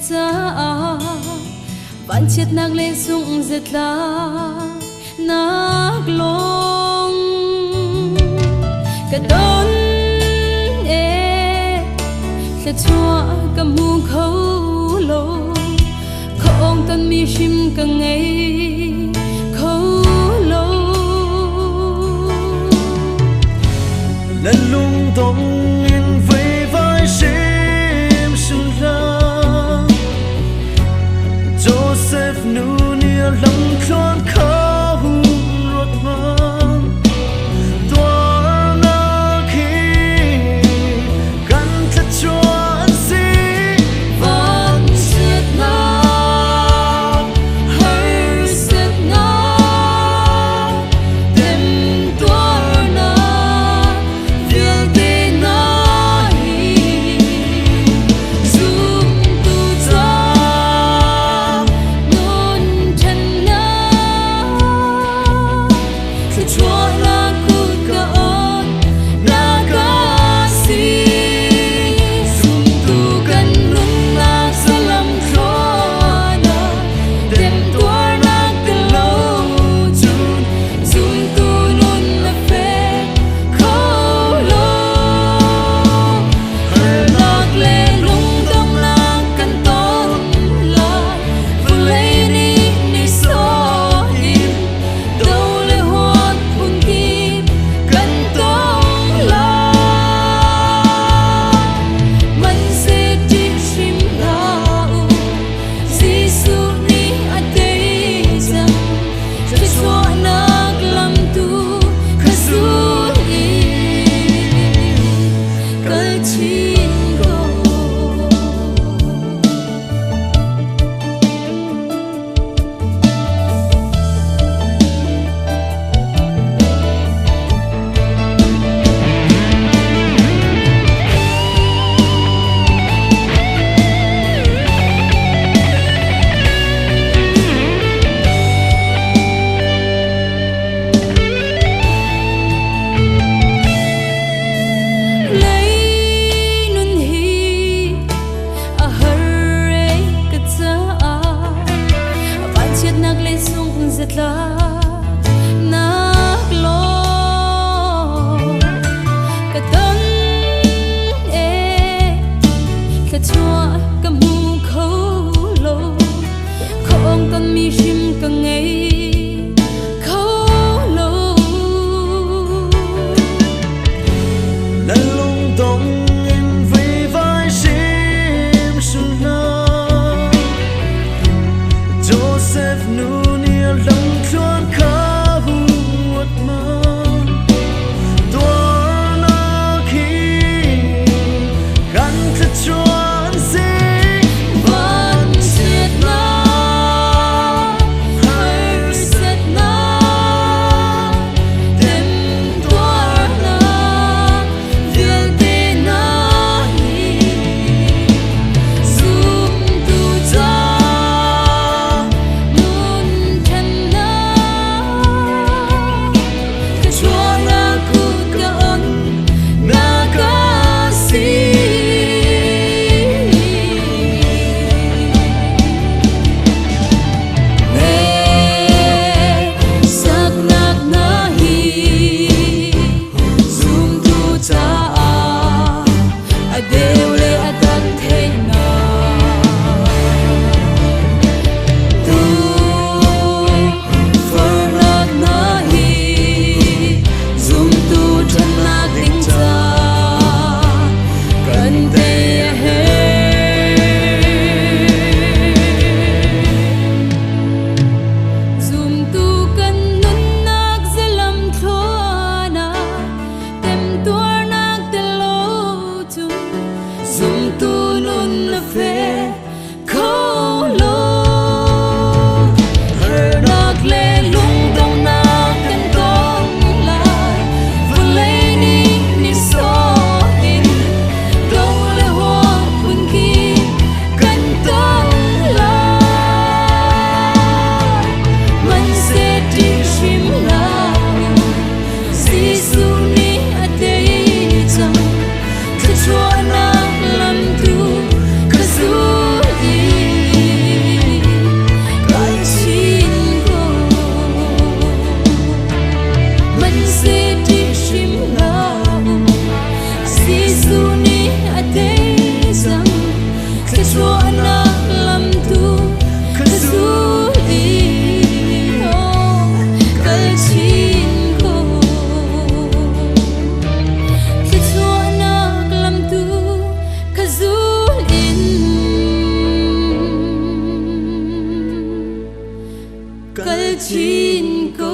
cha van chiết nag le sung zet la nag long ka don e le chua ka mu khâu lo khong tan mi shim ka ngei khâu lo lần lung tung in với vai shim sung la Joseph nu nia lam khon khâu ruột man tua na khi gan thật chuan si van chiết na hơi sét na tem tua na việc đi na hi zoom tu cha non chân na khi chúa là khu ca on na ca si zoom tu kan nung na salam khona dem tua na ka lo chun zoom tu nun na fe khâu lo hơi lạc lệ lung tung na kan ton la vui lấy đi ni so im đâu lệ hoa buồn kim kan tong la man se chi shim la u Giêsu ni a te zam che chua nak lam tu ka zu i kal chin go lấy nun hi a har re ka cha van chiết nag le sung zet la nak lo ka don e ka chua ka mu khâu lo khong tan mi shim ka ngei khâu lo lần lung tung in với vai shim sung la Joseph nu nia lam khon khâu ruột man tua na khi gan thật chuan si van chiết na hơi sét na tem tua na việc đi na hi zoom tu cha nun chân na ka chua na khu ka on na ca si sak nak na hi zoom tu cha a deu le a tak the na tu for nak na hi zoom tu chân na ding cha kan te he zoom tu kan nun nak zelam thona tem tua nak te lo chun Kalchin ko